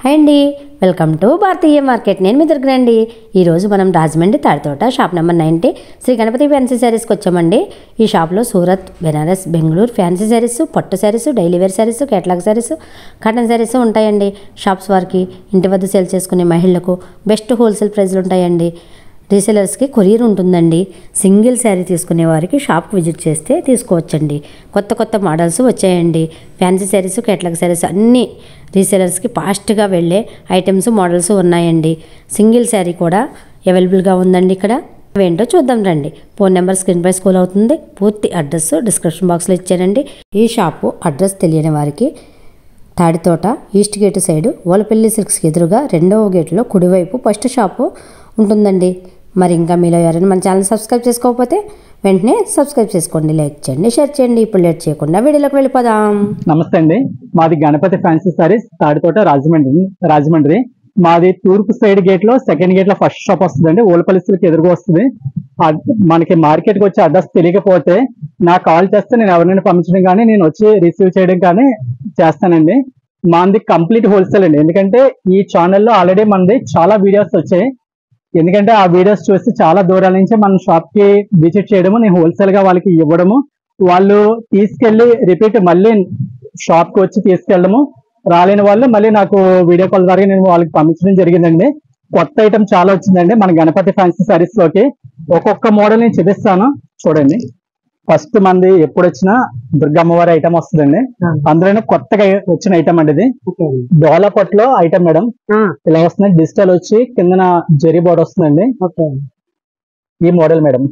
Hi అండి, welcome to Bharatiya market. నేను మీ దొరికినండి. ఈరోజు మనం Rajahmundry Tadithota shop number 90 Sri Ganapati fancy శారీస్కి వచ్చామండి. ఈ షాప్లో సూరత్, బెనారస్, బెంగళూరు ఫ్యాన్సీ శారీస్, పట్టు sarees, daily wear sarees, catalogue sarees, cotton sarees ఉంటాయండి. షాప్స్ వారికి ఇంటి వద్ద సేల్ చేసుకునే మహిళలకు బెస్ట్ హోల్సేల్ ప్రైస్లు ఉంటాయండి. రీసెలర్స్కి కొరియర్ ఉంటుందండి. సింగిల్ శారీ తీసుకునే వారికి షాప్కి విజిట్ చేస్తే తీసుకోవచ్చండి. కొత్త కొత్త మోడల్స్ వచ్చాయండి. ఫ్యాన్సీ శారీస్, కేటలాగ్ శారీస్ అన్నీ రీసెలర్స్కి ఫాస్ట్గా వెళ్ళే ఐటమ్స్, మోడల్స్ ఉన్నాయండి. సింగిల్ శారీ కూడా అవైలబుల్గా ఉందండి. ఇక్కడ ఏంటో చూద్దాం రండి. ఫోన్ నెంబర్ స్క్రీన్ పై స్క్రోల్ అవుతుంది. పూర్తి అడ్రస్ డిస్క్రిప్షన్ బాక్స్లో ఇచ్చానండి. ఈ షాపు అడ్రస్ తెలియని వారికి Taditota east gate side Olapalli సిల్క్స్కి ఎదురుగా 2వ గేట్లో కుడివైపు ఫస్ట్ షాపు ఉంటుందండి. మరి ఇంకా మీలో ఎవరైనా మన ఛానల్ సబ్స్క్రైబ్ చేసుకోకపోతే వెంటనే సబ్స్క్రైబ్ చేసుకోండి, లైక్ చేయండి, షేర్ చేయండి. ఇప్పుడు లేట్ చేయకుండా వీడియోలోకి వెళ్ళిపోదాం. నమస్తే అండి, మాది గణపతి ఫ్యాన్సీ సారీస్ తాడితోట రాజమండ్రి. మాది తూర్పు సైడ్ గేట్ లో సెకండ్ గేట్ లో ఫస్ట్ షాప్ వస్తుందండి. ఓలపల్లి సిల్క్ ఎదురుగా వస్తుంది. మనకి మార్కెట్ కి వచ్చే అడ్రస్ తెలియకపోతే నాకు కాల్ చేస్తే నేను ఎవరినైనా పంపించడం కానీ నేను వచ్చి రిసీవ్ చేయడం కానీ చేస్తానండి. మనది కంప్లీట్ హోల్సేల్ అండి. ఎందుకంటే ఈ ఛానల్లో ఆల్రెడీ మనది చాలా వీడియోస్ వచ్చాయి. ఎందుకంటే ఆ వీడియోస్ చూసి చాలా దూరాల నుంచి మన షాప్ కి విజిట్ చేయడము, నేను హోల్సేల్ గా వాళ్ళకి ఇవ్వడము, వాళ్ళు తీసుకెళ్లి రిపీట్ మళ్ళీ షాప్ కి వచ్చి తీసుకెళ్ళడము, రాలేని వాళ్ళు మళ్ళీ నాకు వీడియో కాల్ ద్వారా నేను వాళ్ళకి పంపించడం జరిగిందండి. కొత్త ఐటమ్ చాలా వచ్చిందండి మన గణపతి ఫ్యాన్సీ సారీస్ లోకి. ఒక్కొక్క మోడల్ నేను చూపిస్తాను చూడండి. ఫస్ట్ మంది ఎప్పుడు వచ్చినా దుర్గా అమ్మవారి ఐటమ్ వస్తుందండి. అందులోనే కొత్తగా వచ్చిన ఐటమ్ అండి ఇది. డోలా పట్లో ఐటమ్ మేడం. ఇలా వస్తుంది, డిజిటల్ వచ్చి కిందన జెరీ బోర్డ్ వస్తుందండి. ఈ మోడల్ మేడం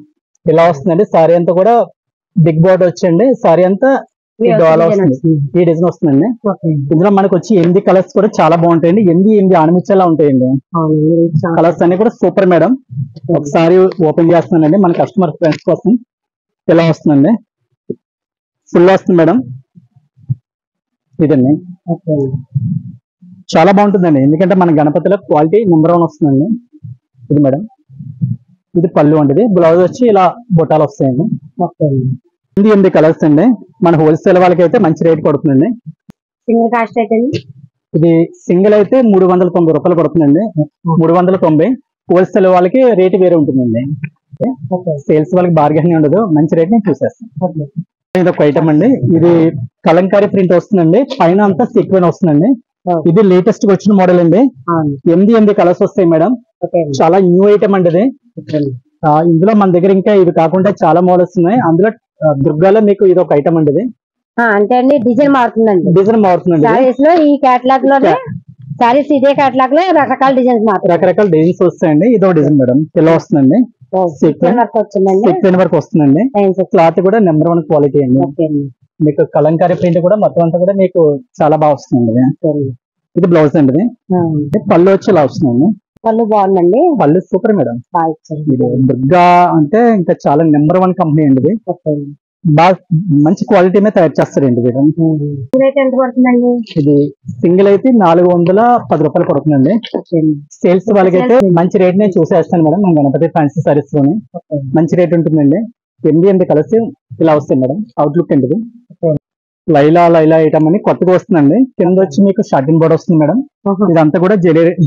ఇలా వస్తుందండి. సారీ అంతా కూడా బిగ్ బోర్డ్ వచ్చండి. సారీ అంతా ఈ డోలా వస్తుంది, ఈ డిజైన్ వస్తుందండి. ఇందులో మనకు వచ్చి 8 కలర్స్ కూడా చాలా బాగుంటాయండి. 8 ఆనిమిచ్చేలా ఉంటాయండి. కలర్స్ అన్ని కూడా సూపర్ మేడం. ఒకసారి ఓపెన్ చేస్తున్నానండి మన కస్టమర్ ఫ్రెండ్స్ కోసం. ఇలా వస్తుందండి, ఫుల్ వస్తుంది మేడం. ఇదండి చాలా బాగుంటుందండి. ఎందుకంటే మన గణపతిలో క్వాలిటీ నెంబర్ 1 వస్తుందండి. ఇది మేడం, ఇది పళ్ళు అండి. బ్లౌజ్ వచ్చి ఇలా బుట్టాలు వస్తాయండి. 8 కలర్స్ అండి. మన హోల్సేల్ వాళ్ళకి అయితే మంచి రేట్ పడుతుందండి. సింగిల్ కాస్ట్ అయితే ఇది సింగిల్ అయితే 390 రూపాయలు పడుతుందండి. 390. హోల్సేల్ వాళ్ళకి రేటు వేరే ఉంటుందండి. సేల్స్ వాళ్ళకి బార్గెనింగ్ ఉండదు. మంచి రేట్ నేను చూసేస్తాను. ఇది ఒక ఐటమ్ అండి. ఇది కలంకారీ ప్రింట్ వస్తుందండి. పైన అంతా సీక్వెన్ వస్తుందండి. ఇది లేటెస్ట్ గా వచ్చిన మోడల్ అండి. 8 కలర్స్ వస్తాయి మేడం. చాలా న్యూ ఐటమ్ అండి ఇది. ఇందులో మన దగ్గర ఇంకా ఇవి కాకుండా చాలా మోడల్స్ ఉన్నాయి. అందులో దుర్గాలో మీకు ఇది ఒక ఐటమ్ అండి. ఇది అంటే అండి డిజైన్ మారుతుందండి. డిజైన్ మారుతుందండి. ఈ కేటలాగ్ లోనే సారీస్ ఇదే కేటలాగ్ లో రకరకాల డిజైన్స్ రకరకాల డిజైన్స్ వస్తాయండి. ఇదో డిజైన్ మేడం ఇలా వస్తుందండి. సీక్వెన్ వర్క్ వస్తుందండి. క్లాత్ కూడా నెంబర్ 1 క్వాలిటీ అండి. మీకు కలంకారీ ప్రింట్ కూడా మొత్తం అంతా కూడా మీకు చాలా బాగా వస్తుందండి. ఇది బ్లౌజ్ అండి. పళ్ళు వచ్చి ఇలా వస్తుందండి. పళ్ళు బాగుందండి. పళ్ళు సూపర్ మేడం. ఇది దుర్గా అంటే ఇంకా చాలా నెంబర్ 1 కంపెనీ అండి. ఇది బాగా మంచి క్వాలిటీ మీద తయారు చేస్తారండి మేడం. ఎంత పడుతుందండి? ఇది సింగిల్ అయితే 410 రూపాయలు పడుతుందండి. సేల్స్ వాళ్ళకి అయితే మంచి రేట్ నేను చూసేస్తాను మేడం. మన గణపతి ఫ్యాన్సీ సారీస్ లోని మంచి రేట్ ఉంటుందండి. 8 కలర్స్ ఇలా వస్తాయి మేడం. అవుట్లుక్ అండి. ఇది లైలా ఐటమ్ అని కొత్తగా వస్తుందండి. కింద వచ్చి మీకు షార్టింగ్ బోర్డ్ వస్తుంది మేడం. ఇదంతా కూడా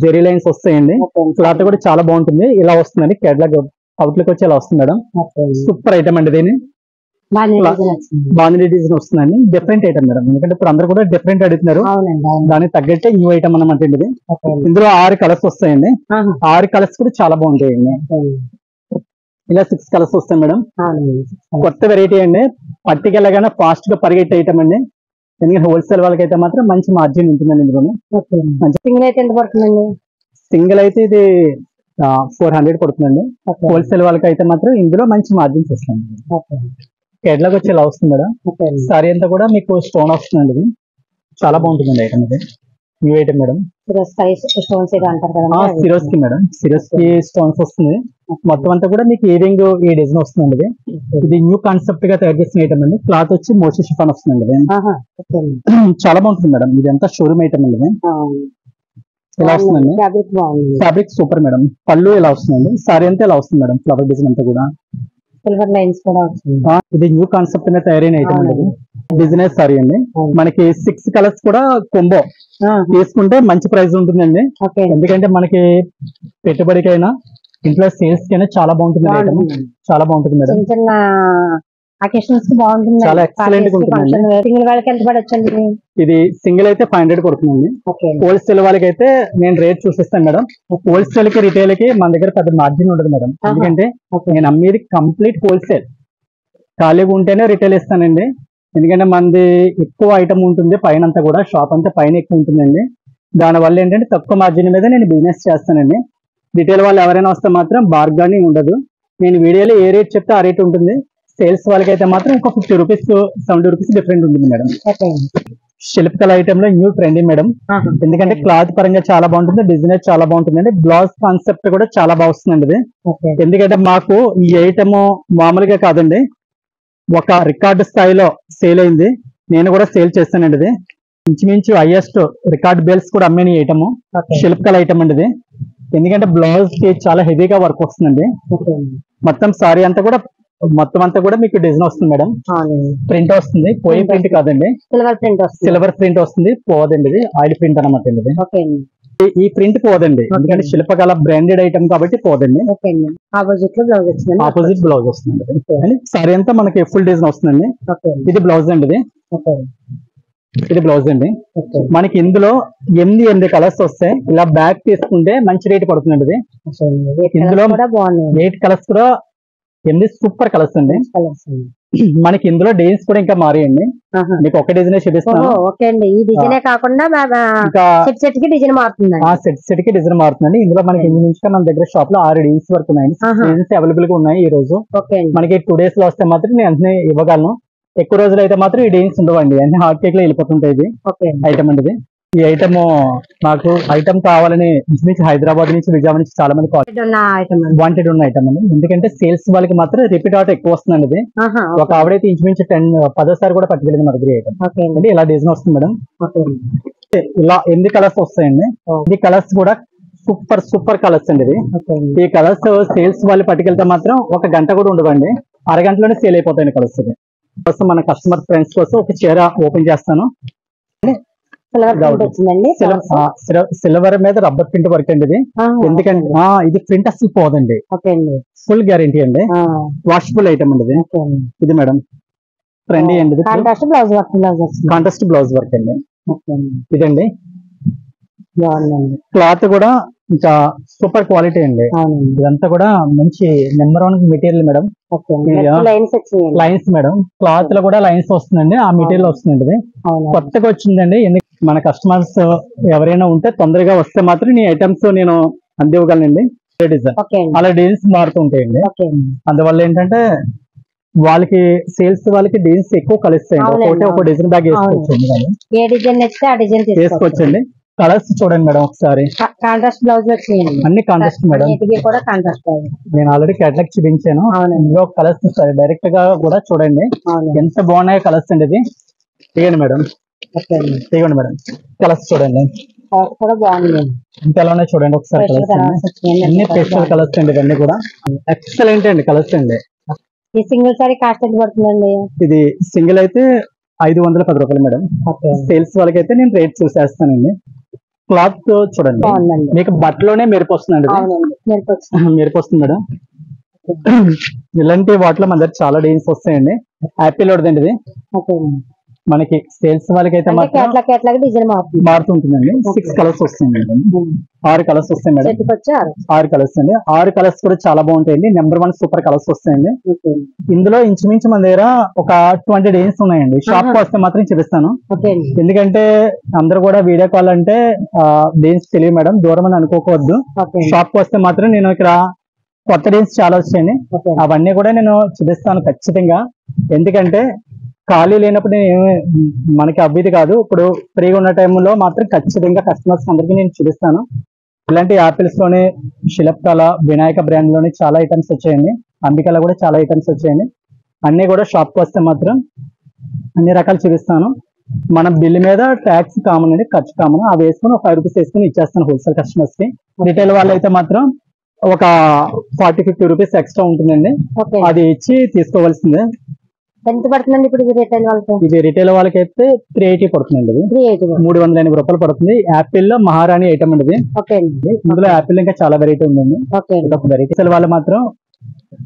జెరీ లైన్స్ వస్తాయండి. క్లాత్ కూడా చాలా బాగుంటుంది. ఇలా వస్తుందండి. కేటలాగ్ అవుట్లుక్ వచ్చి ఇలా వస్తుంది మేడం. సూపర్ ఐటమ్ అండి. దీని బాగుంది డిజైన్ వస్తుందండి. Different item madam. ఎందుకంటే ఇప్పుడు అందరూ కూడా డిఫరెంట్ అడుగుతున్నారు. దానికి తగ్గట్టే న్యూ ఐటమ్ అన్నమాట ఇది. ఇందులో 6 కలర్స్ వస్తాయండి. 6 కలర్స్ కూడా చాలా బాగుంటాయండి. ఇలా 6 కలర్స్ వస్తాయి మేడం. కొత్త వెరైటీ అండి. పట్టికెళ్ళగానే ఫాస్ట్ గా పరిగెట్టే ఐటమ్ అండి. ఎందుకంటే హోల్సేల్ వాళ్ళకి అయితే మాత్రం మంచి మార్జిన్ ఉంటుందండి. ఇందులో సింగిల్ అయితే ఎంత పడుతుందండి? సింగిల్ అయితే ఇది 400 పడుతుందండి. హోల్సేల్ వాళ్ళకి అయితే మాత్రం ఇందులో మంచి మార్జిన్స్ వస్తాయండి. కేటలాగ్ వచ్చి ఇలా వస్తుంది మేడం. సారీ అంతా కూడా మీకు స్టోన్ వస్తుందండి. ఇది చాలా బాగుంటుందండి ఐటమ్. ఇది న్యూ ఐటమ్ మేడం. సిరోస్ కి మేడం, సిరోస్ కి స్టోన్స్ వస్తుంది. మొత్తం అంతా కూడా మీకు ఇయరింగ్ ఈ డిజైన్ వస్తుందండి. ఇది న్యూ కాన్సెప్ట్ గా తయారు చేసిన ఐటమ్ అండి. క్లాత్ వచ్చి మోసీ షిఫాన్ వస్తుందండి. చాలా బాగుంటుంది మేడం. ఇది అంతా షోరూమ్ ఐటమ్ అండి. ఇలా వస్తుందండి. Fabric super madam. పళ్ళు ఇలా వస్తుందండి. సారీ అంతా ఇలా వస్తుంది మేడం. ఫ్లవర్ డిజైన్ అంతా కూడా సిల్వర్ లైన్స్ కూడా వస్తుంది. ఇది న్యూ కాన్సెప్ట్ గా తయారైన ఐటమ్ అండి. బిజినెస్ సారీ అండి. మనకి 6 కలర్స్ కూడా కొంబో తీసుకుంటే మంచి ప్రైస్ ఉంటుందండి. ఎందుకంటే మనకి పెట్టుబడికైనా ఇంట్లో సేల్స్ కైనా చాలా బాగుంటుంది ఐటమ్. చాలా బాగుంటుంది మేడం. చిన్న అకేషన్స్ బాగుంటుంది. చాలా ఎక్సలెంట్ గా ఉంటుందండి. సింగిల్ వాళ్ళకి ఎంత పడొచ్చండి? ఇది సింగిల్ అయితే 500 పడుతుందండి. హోల్సేల్ వాళ్ళకి అయితే నేను రేట్ చూపిస్తాను మేడం. హోల్సేల్ కి రిటైల్ కి మన దగ్గర పెద్ద మార్జిన్ ఉండదు మేడం. ఎందుకంటే నేను అమ్మేది కంప్లీట్ హోల్సేల్. ఖాళీగా ఉంటేనే రిటైల్ ఇస్తానండి. ఎందుకంటే మనది ఎక్కువ ఐటమ్ ఉంటుంది పైన అంతా కూడా, షాప్ అంతా పైన ఎక్కువ ఉంటుందండి. దానివల్ల ఏంటంటే తక్కువ మార్జిన్ మీద నేను బిజినెస్ చేస్తానండి. రిటైల్ వాళ్ళు ఎవరైనా వస్తే మాత్రం బార్గెనింగ్ ఉండదు. నేను వీడియోలో ఏ రేట్ చెప్తే ఆ రేట్ ఉంటుంది. సేల్స్ వాళ్ళకి అయితే మాత్రం ఒక 50 రూపీస్ 70 రూపీస్ డిఫరెంట్ ఉంటుంది మేడం. శిల్పకళ ఐటమ్ లో న్యూ ట్రెండ్ మేడం. ఎందుకంటే క్లాత్ పరంగా చాలా బాగుంటుంది, డిజైన్ చాలా బాగుంటుంది అండి. బ్లౌజ్ కాన్సెప్ట్ కూడా చాలా బాగా వస్తుందండి ఇది. ఎందుకంటే మాకు ఈ ఐటమ్ మామూలుగా కాదండి, ఒక రికార్డు స్థాయిలో సేల్ అయింది. నేను కూడా సేల్ చేస్తానండి. ఇది ఇంచుమించు హైయెస్ట్ రికార్డ్ బేల్స్ కూడా అమ్మే ఐటమ్ శిల్పకళ ఐటమ్ అండి ఇది. ఎందుకంటే బ్లౌజ్ కి చాలా హెవీగా వర్క్ వస్తుందండి. మొత్తం సారీ అంతా కూడా మీకు డిజైన్ వస్తుంది మేడం. ప్రింట్ వస్తుంది, పోయి ప్రింట్ కాదండి, సిల్వర్ ప్రింట్ వస్తుంది. పోదండి, ఇది ఆయిల్ ప్రింట్ అనమాట అండి. ఈ ప్రింట్ పోదండి, ఎందుకంటే శిల్పకళ బ్రాండెడ్ ఐటమ్ కాబట్టి పోదండి. ఆపోజిట్ బ్లౌజ్ వస్తుంది. సారీ అంతా మనకి ఫుల్ డిజైన్ వస్తుందండి. ఇది బ్లౌజ్ అండి. ఇది బ్లౌజ్ అండి. మనకి ఇందులో 8 కలర్స్ వస్తాయి. ఇలా బ్యాక్ తీసుకుంటే మంచి రేట్ పడుతుందండి. ఇందులో 8 కలర్స్ కూడా 8 సూపర్ కలర్స్ అండి. మనకి ఇందులో డిజైన్స్ కూడా ఇంకా మారాయండి. మీకు ఒక డిజైన్ చూపిస్తాను. సెట్ కి డిజైన్ మారుతుందండి. ఇందులో మనకి మన దగ్గర షాప్ లో 6 డిజైన్స్ వరకు ఉన్నాయి. డిజైన్స్ అవైలబుల్ గా ఉన్నాయి. ఈ రోజు మనకి 2 days లో వస్తే మాత్రం నేను వెంటనే ఇవ్వగలను. ఎక్కువ రోజులు అయితే మాత్రం ఈ డిజైన్స్ ఉండవండి, అన్ని హాట్ కేక్ లో వెళ్ళిపోతుంటాయి. ఇది ఐటమ్ అండి. ఈ ఐటమ్ నాకు ఐటమ్ కావాలని హైదరాబాద్ నుంచి, విజయవాడ నుంచి చాలా మంది వాంటెడ్ ఉన్న ఐటమ్ అండి. ఎందుకంటే సేల్స్ వాళ్ళకి మాత్రం రిపీట్ ఆర్డర్ ఎక్కువ వస్తుందండి. ఇది ఒక ఆవిడైతే ఇంచుమించు 10 కూడా పట్టుకెళ్ళింది మన దగ్గర ఐటమ్ అంటే ఇలా డిజైన్ వస్తుంది మేడం. ఇలా 8 కలర్స్ వస్తాయండి. 8 కలర్స్ కూడా సూపర్ కలర్స్ అండి. ఇది ఈ కలర్స్ సేల్స్ వాళ్ళు పట్టుకెళ్తే మాత్రం 1 గంట కూడా ఉండవండి, అరగంటలోనే సేల్ అయిపోతాయి కలర్స్. మన కస్టమర్ ఫ్రెండ్స్ కోసం ఒక చీర ఓపెన్ చేస్తాను. సిల్వర్ మీద రబ్బర్ ప్రింట్ వర్క్ అండి ఇది. ఎందుకంటే ఇది ప్రింట్ అసలు పోదండి, ఫుల్ గ్యారంటీ అండి. వాషబుల్ ఐటమ్ అండి ఇది మేడం. ట్రెండీ అండి. కాంట్రాస్ట్ బ్లౌజ్ వర్క్ అండి ఇదండి. క్లాత్ కూడా ఇంకా సూపర్ క్వాలిటీ అండి. ఇదంతా కూడా మంచి number 1 material madam. Lines madam, cloth లో కూడా లైన్స్ వస్తుందండి. ఆ మెటీరియల్ వస్తుందండి. కొత్తగా వచ్చిందండి. మన కస్టమర్స్ ఎవరైనా ఉంటే తొందరగా వస్తే మాత్రం ఈ ఐటమ్స్ నేను అందివ్వగలనండి. అలా డిజైన్స్ మారుతూ ఉంటాయండి. అందువల్ల ఏంటంటే వాళ్ళకి సేల్స్ వాళ్ళకి డిజైన్స్ ఎక్కువ కలుస్తాయండి. ఒక డిజైన్ బ్యాగ్ వేసుకోవచ్చండి. కలర్స్ చూడండి మేడం ఒకసారి. కాంట్రాస్ట్ బ్లౌజ్ అన్ని కాంట్రాస్ట్ మేడం. నేను ఆల్రెడీ కేటలాగ్ చూపించాను. ఇందులో కలర్స్ డైరెక్ట్ గా కూడా చూడండి ఎంత బాగున్నాయో కలర్స్ అండి. ఇది తీయండి మేడం, తీయండి మేడం. కలర్స్ చూడండి ఎంత ఎలా ఉన్నాయో చూడండి ఒకసారి. కలర్స్ అన్ని స్పెషల్ కలర్స్ అండి. ఇవన్నీ కూడా ఎక్సలెంట్ అండి కలర్స్ అండి. ఈ సింగిల్ సారీ కాస్ట్ ఎంత పడుతుందండి? ఇది సింగిల్ అయితే 510 రూపాయలు మేడం. సేల్స్ వాళ్ళకి అయితే నేను రేట్ చూసేస్తానండి. క్లాత్ చూడండి, మీకు బట్టలోనే మెరుపు వస్తుందండి. మెరుపు వస్తుంది మేడం. ఇలాంటి వాటిలో మన దగ్గర చాలా డిజైన్స్ వస్తాయండి. యాపిల్ ఓడదండి ఇది. మనకి సేల్స్ వాళ్ళకి అయితే మారుతుంటుందండి. 6 కలర్స్ వస్తాయి మేడం. 6 కలర్స్ వస్తాయి మేడం. 6 కలర్స్ అండి. 6 కలర్స్ కూడా చాలా బాగుంటాయండి. నెంబర్ 1 సూపర్ కలర్స్ వస్తాయండి. ఇందులో ఇంచుమించు మన దగ్గర ఒక 20 డిజైన్స్ ఉన్నాయండి. షాప్ కి వస్తే మాత్రం చూపిస్తాను. ఎందుకంటే అందరూ కూడా వీడియో కాల్ అంటే డిజైన్స్ తెలియదు మేడం, దూరం అని అనుకోవద్దు. షాప్ కి వస్తే మాత్రం నేను ఇక్కడ కొత్త డిజైన్స్ చాలా వచ్చాయండి. అవన్నీ కూడా నేను చూపిస్తాను ఖచ్చితంగా. ఎందుకంటే ఖాళీ లేనప్పుడు మనకి అవ్విది కాదు. ఇప్పుడు ఫ్రీగా ఉన్న టైంలో మాత్రం ఖచ్చితంగా కస్టమర్స్ అందరికీ నేను చూపిస్తాను. ఇలాంటి యాపిల్స్ లోనే శిల్పకళ, వినాయక బ్రాండ్ లోనే చాలా ఐటమ్స్ వచ్చాయండి. అంబికలో కూడా చాలా ఐటమ్స్ వచ్చాయండి. అన్ని కూడా షాప్ కి వస్తే మాత్రం అన్ని రకాలు చూపిస్తాను. మన బిల్ మీద ట్యాక్స్ కామన్ అండి, ఖర్చు కామన్. అవి వేసుకుని 5 రూపీస్ వేసుకుని ఇచ్చేస్తాను హోల్సేల్ కస్టమర్స్ కి. రిటైల్ వాళ్ళు అయితే మాత్రం ఒక 40-50 రూపీస్ ఎక్స్ట్రా ఉంటుందండి, అది ఇచ్చి తీసుకోవాల్సిందే. ఎంత పడుతుందండి ఇప్పుడు ఇది రిటైల్ వాళ్ళకి? ఇది రిటైల్ వాళ్ళకి అయితే 380 పడుతుందండి. ఇది 380. 380 రూపాయలు పడుతుంది. యాపిల్ లో మహారాణి ఐటమ్ అండి ఇది. ఓకే అండి. ఇందులో యాపిల్ ఇంకా చాలా వెరైటీ ఉందండి. ఓకే అండి. ఇదొక వెరైటీ. అసలు వాళ్ళు మాత్రం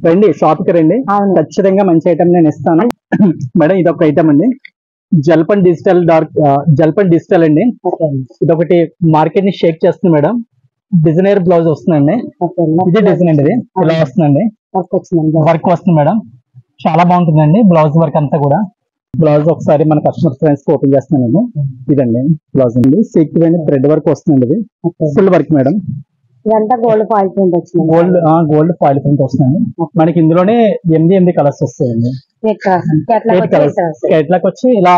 రండి షాప్ కి రండి, అవును. ఖచ్చితంగా మంచి ఐటమ్ నేను ఇస్తాను. మేడం ఇదొక ఐటమ్ అండి, జల్పన్ డిజిటల్ జల్పన్ డిజిటల్ అండి. ఓకే అండి. ఇదొకటి మార్కెట్ ని షేక్ చేస్తుంది మేడం. డిజైనర్ బ్లౌజ్ వస్తుందండి. ఓకే అండి. ఇది డిజైన్ అండి, ఇది ఇలా వస్తుందండి. వర్క్ వచ్చిందండి. వర్క్ వస్తుంది మేడం, చాలా బాగుంటుందండి బ్లౌజ్ వర్క్ అంతా కూడా. బ్లౌజ్ ఒకసారి మన కస్టమర్ ఫ్రెండ్స్ కి ఓపెన్ చేస్తున్నానండి. ఇదండి బ్లౌజ్ అండి, సీక్వెన్ థ్రెడ్ వర్క్ వస్తుందండి. ఇది ఫుల్ వర్క్ మేడం. ఇదంతా గోల్డ్ ఫాయిల్ ప్రింట్ వచ్చింది. గోల్డ్ ఫాయిల్ ప్రింట్ వస్తుందండి. మనకి ఇందులోనే 8 కలర్స్ వస్తాయండి. కేటలాగ్ వచ్చి ఇలా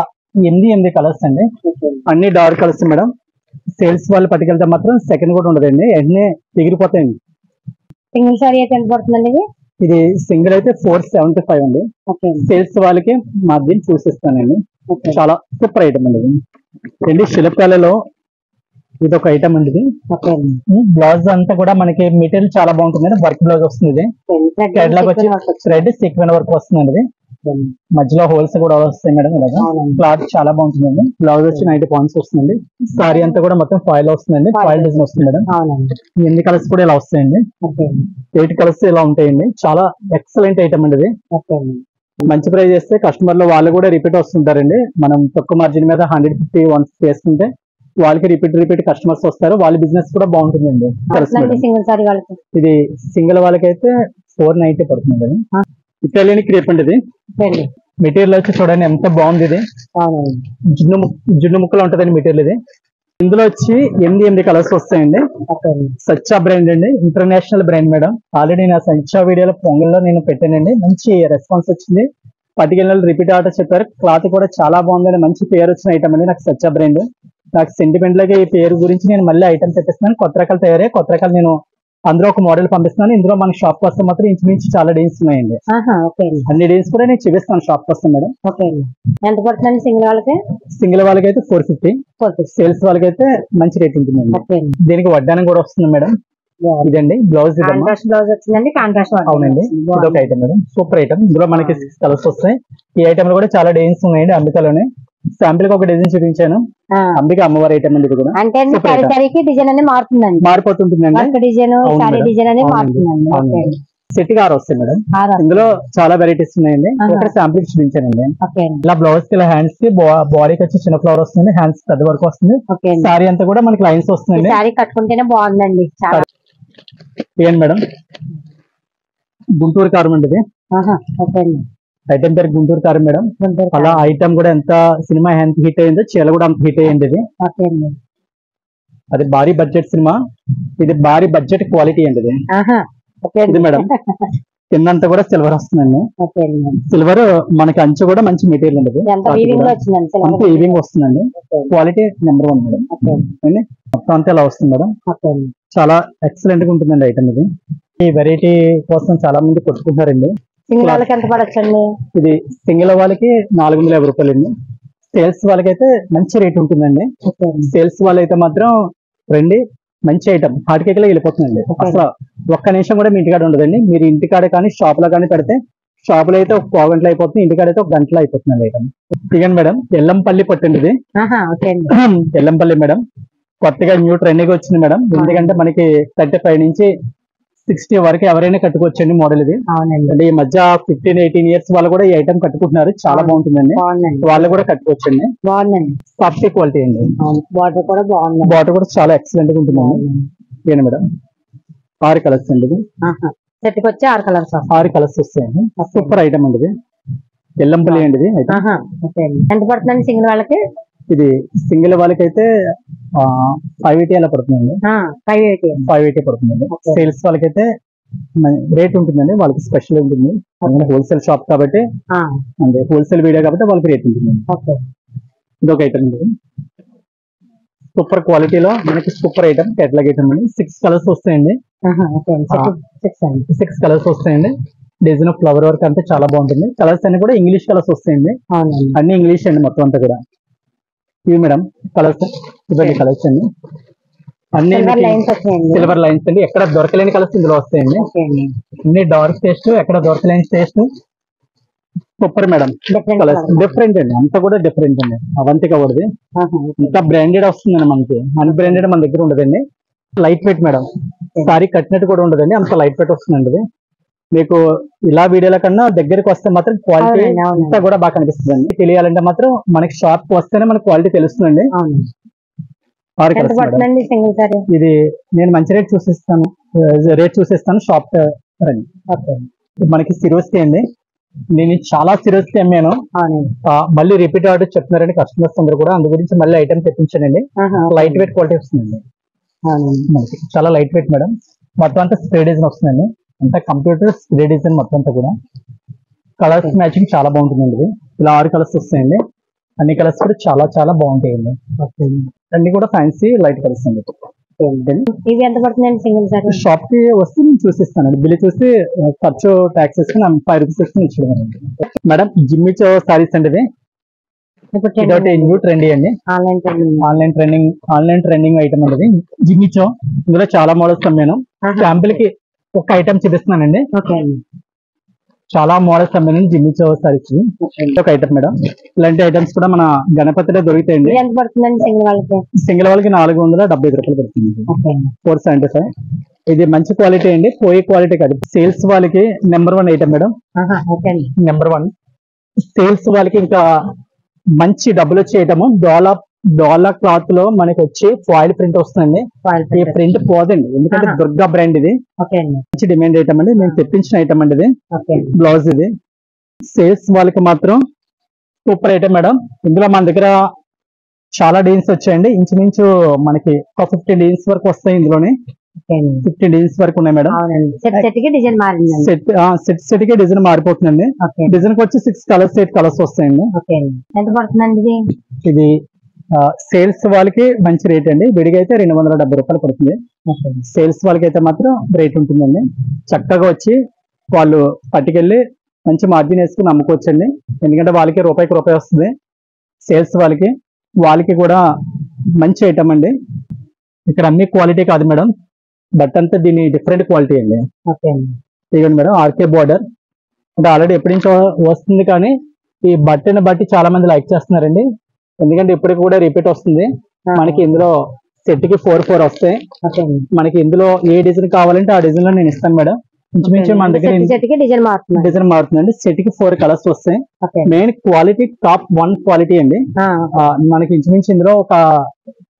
8 కలర్స్ అండి, అన్ని డార్క్ కలర్స్ మేడం. సేల్స్ వాళ్ళు పట్టుకెళ్తే మాత్రం సెకండ్ కూడా ఉండదండి, వెంటనే ఎగిరిపోతాయండి. సింగిల్ సారీ అయితే ఎంత పడుతుందండి ఇది? ఇది సింగిల్ అయితే 475 అండి. సేల్స్ వాళ్ళకి మార్జిన్ చూసిస్తానండి. చాలా సూపర్ ఐటమ్ అండి ఇది. శిల్పాలలో ఇది ఒక ఐటమ్ అండి. ఇది బ్లౌజ్ అంతా కూడా మనకి మెటీరియల్ చాలా బాగుంటుంది, వర్క్ బ్లౌజ్ వస్తుంది. కేటలాగ్ వచ్చి థ్రెడ్ సీక్వెన్ వర్క్ వస్తుందండి. ఇది మధ్యలో హోల్స్ కూడా వస్తాయి మేడం. ఇలాగా క్లాత్ చాలా బాగుంటుందండి. బ్లౌజ్ వచ్చి 90 పాయింట్స్ వస్తుందండి. సారీ అంతా కూడా మొత్తం ఫాయిల్ వస్తుందండి, ఫాయిల్ డిజైన్ వస్తుంది మేడం. 8 కలర్స్ కూడా ఇలా వస్తాయండి, 8 కలర్స్ ఇలా ఉంటాయండి. చాలా ఎక్సలెంట్ ఐటమ్ అండి ఇది. మంచి ప్రైస్ చేస్తే కస్టమర్లు వాళ్ళు కూడా రిపీట్ వస్తుంటారండి. మనం తక్కువ మార్జిన్ మీద 150 150 వేసుకుంటే వాళ్ళకి రిపీట్ కస్టమర్స్ వస్తారు, వాళ్ళ బిజినెస్ కూడా బాగుంటుందండి. ఇది సింగిల్ వాళ్ళకైతే 490 పడుతుంది. ఇటాలియన్ క్రేప్ అండి ఇది. మెటీరియల్ వచ్చి చూడండి ఎంత బాగుంది. ఇది జున్ను ముక్కలు ఉంటదండి మెటీరియల్ ఇది. ఇందులో వచ్చి 8 కలర్స్ వస్తాయండి. సచ్చా బ్రాండ్ అండి, ఇంటర్నేషనల్ బ్రాండ్ మేడం. ఆల్రెడీ నా సచ్చా వీడియోలో పొంగల్లో నేను పెట్టానండి, మంచి రెస్పాన్స్ వచ్చింది. పట్టుకెళ్ళి రిపీట్ ఆర్డర్ చెప్పారు. క్లాత్ కూడా చాలా బాగుందని మంచి పేరు వచ్చిన ఐటమ్ అండి నాకు సచ్చా బ్రాండ్. నాకు సెంటిమెంట్ లాగా ఈ పేరు గురించి నేను మళ్ళీ ఐటమ్ తెప్పిస్తున్నాను. కొత్త రకాలు తయారయ్యాయి, కొత్త రకాలు నేను అందులో ఒక మోడల్ పంపిస్తున్నాను. ఇందులో మన షాప్ వస్తే మాత్రం ఇంచుమించు చాలా డీల్స్ ఉన్నాయండి. అన్ని డీల్స్ కూడా నేను చూపిస్తాను షాప్ వస్తే మేడం. ఎంత పడుతుందండి సింగిల్ వాళ్ళకి? సింగిల్ వాళ్ళకి అయితే 450, సేల్స్ వాళ్ళకి అయితే మంచి రేట్ ఉంటుందండి. దీనికి వడ్డానం కూడా వస్తుంది మేడం. ఇదండి బ్లౌజ్, బ్లౌజ్ వచ్చిందండి. అవునండి, ఇదొక ఐటమ్ మేడం, సూపర్ ఐటమ్. ఇందులో మనకి 6 కలర్స్ వస్తాయి. ఈ ఐటమ్ లో కూడా చాలా డిజైన్స్ ఉన్నాయండి. అంబికలోనే శాంపిల్ కి ఒక డిజైన్ చూపించాను. అంబిక అమ్మవారి ఐటమ్ అండి. ఇది కూడా మారుతుందండి. సెట్ గా 6 వస్తాయి మేడం. ఇందులో చాలా వెరైటీస్ ఉన్నాయండి. ఇక్కడ శాంపిల్ చూపించానండి. ఇలా బ్లౌజ్ కి, ఇలా హ్యాండ్స్ కి, బాడీకి వచ్చి చిన్న ఫ్లవర్ వస్తుంది, హ్యాండ్స్ పెద్ద వరకు వస్తుంది. సారీ అంతా కూడా మనకి లైన్స్ వస్తుంది. సారీ కట్టుకుంటేనే బాగుందండి. ఏంటి మేడం, గుంటూరు కారం అండి ఇది. ఐటమ్ పేరు గుంటూరు కారం మేడం. అలా ఐటమ్ కూడా ఎంత సినిమా ఎంత హిట్ అయిందో చీల కూడా అంత హిట్ అయ్యింది. ఇది అది భారీ బడ్జెట్ సినిమా, ఇది భారీ బడ్జెట్ క్వాలిటీ అండి ఇది. ఇది మేడం కిందంతా కూడా సిల్వర్ వస్తుందండి. సిల్వర్ మనకి అంచు కూడా మంచి మెటీరియల్ అండి. అంతా ఈవింగ్ వస్తుందండి. Quality number 1 madam. మొత్తం అంతా ఇలా వస్తుంది మేడం. చాలా ఎక్సలెంట్ గా ఉంటుందండి ఐటమ్ ఇది. ఈ వెరైటీ కోసం చాలా మంది కొట్టుకుంటున్నారండి. సింగిల్ వాళ్ళకి ఎంత పడొచ్చండి? ఇది సింగిల్ వాళ్ళకి 450 రూపాయలు అండి. సేల్స్ వాళ్ళకి అయితే మంచి రేట్ ఉంటుందండి. సేల్స్ వాళ్ళైతే మాత్రం రండి, మంచి ఐటమ్ హాట్ కేక్ లో వెళ్ళిపోతుందండి. అసలు ఒక్క నిమిషం కూడా మీ ఇంటికాడ ఉండదండి. మీరు ఇంటికాడ కానీ షాప్ లో కానీ పెడితే, షాప్ లో అయితే ఒక 1/4 గంటలో అయిపోతుంది, ఇంటికాడ అయితే 1 గంటలో అయిపోతుంది ఐటమ్. ఇదిగండి మేడం, ఎల్లంపల్లి పట్టండి ఇది. ఎల్లంపల్లి మేడం కొత్తగా న్యూ ట్రెండింగ్ వచ్చింది మేడం. ఎందుకంటే మనకి 35 నుంచి 60 వరకు ఎవరైనా కట్టుకోవచ్చండి మోడల్ ఇది. అంటే ఈ మధ్య 15-18 ఇయర్స్ వాళ్ళు కూడా ఈ ఐటమ్ కట్టుకుంటున్నారు. చాలా బాగుంటుందండి, వాళ్ళు కూడా కట్టుకోవచ్చండి. సాఫ్ట్ క్వాలిటీ అండి. బార్డర్ కూడా బాగుంది, బార్డర్ కూడా చాలా ఎక్సలెంట్ గా ఉంటుందండి. ఏంటి మేడం 6 కలర్స్ అండి. ఇది సెట్ కి వచ్చి 6 కలర్స్ 6 కలర్స్ వస్తాయండి. సూపర్ ఐటమ్ అండి ఇది. ఎల్లంపల్లి అండి ఇది. ఎంత పడుతుందండి సింగిల్ వాళ్ళకి? ఇది సింగిల్ వాళ్ళకి అయితే 580 అలా పడుతుందండి. 580 పడుతుందండి. సేల్స్ వాళ్ళకైతే రేట్ ఉంటుందండి, వాళ్ళకి స్పెషల్ ఉంటుంది. హోల్సేల్ షాప్ కాబట్టి, అంటే హోల్సేల్ వీడియో కాబట్టి వాళ్ళకి రేట్ ఉంటుంది. ఇదొక ఐటమ్ అండి, సూపర్ క్వాలిటీలో మనకి సూపర్ ఐటమ్, కేటలాగ్ ఐటమ్ అండి. 6 కలర్స్ వస్తాయండి. 6 కలర్స్ వస్తాయండి. డిజైన్ ఫ్లవర్ వర్క్ అంతా చాలా బాగుంటుంది. కలర్స్ అన్ని కూడా ఇంగ్లీష్ కలర్స్ వస్తాయండి. అన్ని ఇంగ్లీష్ అండి మొత్తం అంతా కూడా. ఇవి మేడం కలర్స్, ఇవన్నీ కలర్స్ అండి. అన్ని సిల్వర్ లైన్స్ అండి. ఎక్కడ దొరకలేని కలర్స్ ఇందులో వస్తాయండి. అన్ని డార్క్ టేస్ట్, ఎక్కడ దొరకలేని taste. Super madam. Different colours different అండి, అంతా కూడా డిఫరెంట్ అండి. అవంతిక కూడది ఇంకా బ్రాండెడ్ వస్తుందండి, మనకి అన్బ్రాండెడ్ మన దగ్గర ఉండదండి. లైట్ వెయిట్ మేడం, సారీ కట్టినట్టు కూడా ఉండదండి, అంత లైట్ వెయిట్ వస్తుందండి ఇది. మీకు ఇలా వీడియోల కన్నా దగ్గరికి వస్తే మాత్రం క్వాలిటీ అంతా కూడా బాగా కనిపిస్తుంది. తెలియాలంటే మాత్రం మనకి షాప్ కి వస్తేనే మనకి క్వాలిటీ తెలుస్తుందండి. ఇది నేను మంచి రేట్ చూసిస్తాను, షాప్ రండి. మనకి సిరోస్కి అండి, నేను చాలా సిరోస్కి అమ్మాను. మళ్ళీ రిపీట్ ఆర్డర్ చెప్తున్నారండి కస్టమర్స్ అందరూ కూడా, అందు గురించి మళ్ళీ ఐటమ్ తెప్పించానండి. లైట్ వెయిట్ క్వాలిటీ వస్తుందండి మనకి, చాలా లైట్ వెయిట్ మేడం. మొత్తం అంతా స్ప్రే డిజైన్ వస్తుందండి, అంతా కంప్యూటర్ స్ప్రే డిజైన్ మొత్తం అంతా కూడా. కలర్స్ మ్యాచింగ్ చాలా బాగుంటుందండి. ఇది ఇలా 6 కలర్స్ వస్తాయండి, అన్ని కలర్స్ కూడా చాలా చాలా బాగుంటాయండి. అన్ని కూడా ఫ్యాన్సీ లైట్ కలర్స్ అండి. ఇది ఎంత పడుతుందండి సింగిల్ సారీ? షాప్ కి వస్తే నేను చూసిస్తానండి, బిల్ చూసి ఖర్చు ట్యాక్స్ వేసుకుని 5 రూపీస్ వేసుకుని ఇచ్చేది మేడం. జిమ్మిచో సారీస్ అండి, ఇది న్యూ ట్రెండీ అండి, ఆన్లైన్ ట్రెండింగ్ ఐటమ్ అండి. జిమ్మిచో ఇందులో చాలా మోడల్స్ అమ్మాను. శాంపిల్ కి ఒక ఐటమ్ చూపిస్తున్నానండి, చాలా మోడల్స్ అమ్మాను. జిమ్మిచో సారీస్ ఒక ఐటమ్ మేడం. ఇలాంటి ఐటమ్స్ కూడా మన గణపతిలో దొరుకుతాయండి. ఎంత పడుతుందండి సింగిల్ వాళ్ళకి? సింగిల్ వాళ్ళకి 475 రూపాయలు పడుతుంది, 475. ఇది మంచి క్వాలిటీ అండి, పోయే క్వాలిటీ కాదు. సేల్స్ వాళ్ళకి number 1 item madam, number 1. Sales వాళ్ళకి ఇంకా మంచి డబ్బులు వచ్చే ఐటమ్. డోలా క్లాత్ లో మనకి వచ్చి ఫాయిల్ ప్రింట్ వస్తుందండి. ఈ ప్రింట్ పోదండి, ఎందుకంటే దుర్గా బ్రాండ్ ఇది, మంచి డిమాండ్ ఐటమ్ అండి. నేను తెప్పించిన ఐటమ్ అండి ఇది. బ్లౌజ్ ఇది సేల్స్ వాళ్ళకి మాత్రం సూపర్ ఐటమ్ మేడం. ఇందులో మన దగ్గర చాలా డిజైన్స్ వచ్చాయండి, ఇంచుమించు మనకి ఒక 15 డిజైన్స్ వరకు వస్తాయి. ఇందులోనే 15 డిజైన్స్ వరకు ఉన్నాయి మేడం. సెట్ కి డిజైన్ మారిపోతుందండి. డిజైన్ వచ్చి 6 కలర్స్ 8 కలర్స్ వస్తాయండి. ఎంత పడుతుందండి ఇది? సేల్స్ వాళ్ళకి మంచి రేట్ అండి, విడిగా అయితే 270 రూపాయలు పడుతుంది. సేల్స్ వాళ్ళకి అయితే మాత్రం రేట్ ఉంటుందండి. చక్కగా వచ్చి వాళ్ళు పట్టుకెళ్ళి మంచి మార్జిన్ వేసుకుని అమ్ముకోవచ్చండి, ఎందుకంటే వాళ్ళకి రూపాయికి రూపాయి వస్తుంది. సేల్స్ వాళ్ళకి కూడా మంచి ఐటమ్ అండి. ఇక్కడ అన్ని క్వాలిటీ కాదు మేడం, బట్ అంతా దీని డిఫరెంట్ క్వాలిటీ అండి. ఇదిగోండి మేడం, ఆర్కే బోర్డర్ అంటే ఆల్రెడీ ఎప్పటి నుంచో వస్తుంది, కానీ ఈ బట్టని బట్టి చాలా మంది లైక్ చేస్తున్నారండి, ఎందుకంటే ఇప్పటికి కూడా రిపీట్ వస్తుంది. మనకి ఇందులో సెట్ కి 4 వస్తాయి. మనకి ఇందులో ఏ డిజైన్ కావాలంటే ఆ డిజైన్ లో నేను ఇస్తాను మేడం. ఇంచుమించు మన దగ్గర డిజైన్ మారుతుందండి. సెట్ కి 4 కలర్స్ వస్తాయి. మెయిన్ క్వాలిటీ టాప్ 1 క్వాలిటీ అండి. మనకి ఇంచుమించు ఇందులో ఒక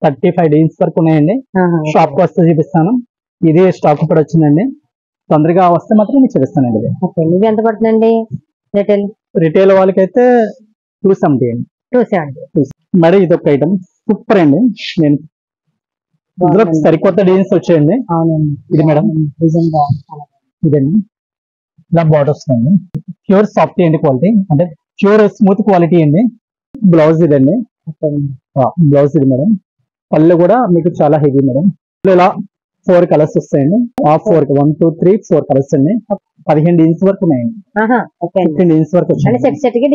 35 డిజైన్స్ వరకు ఉన్నాయండి. షాప్ కి వస్తే చూపిస్తాను. ఇది స్టాక్ కూడా వచ్చిందండి, తొందరగా వస్తే మాత్రం నేను చూపిస్తానండి. ఇది ఎంత పడుతుందండి రిటైల్ వాళ్ళకైతే 270 అండి. మేడం ఇది ఒక ఐటమ్ సూపర్ అండి. నేను ఇందులో సరికొత్త డిజైన్స్ వచ్చాయండి. ఇది మేడం, ఇదండి ఇలా బార్డర్ వస్తుంది. ప్యూర్ సాఫ్ట్ అండి క్వాలిటీ, అంటే ప్యూర్ స్మూత్ క్వాలిటీ అండి. బ్లౌజ్ ఇదండి, బ్లౌజ్ ఇది మేడం. పళ్ళు కూడా మీకు చాలా హెవీ మేడం. ఇలా 4 కలర్స్ వస్తాయండి. 1 2 3 4 కలర్స్ అండి. 15 డిజైన్స్ వరకు ఉన్నాయండి. 15 డిజైన్స్ వరకు వచ్చాయి.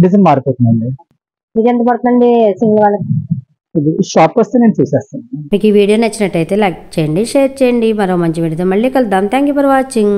డిజైన్ మారిపోతుందండి. ఎంత పడుతుంది సింగిల్ వాళ్ళకి? షాప్ వస్తే నేను చూసేస్తాను. మీకు ఈ వీడియో నచ్చినట్టయితే లైక్ చేయండి, షేర్ చేయండి. మరో మంచి వీడియోతో మళ్ళీ కలుద్దాం. Thank you for watching.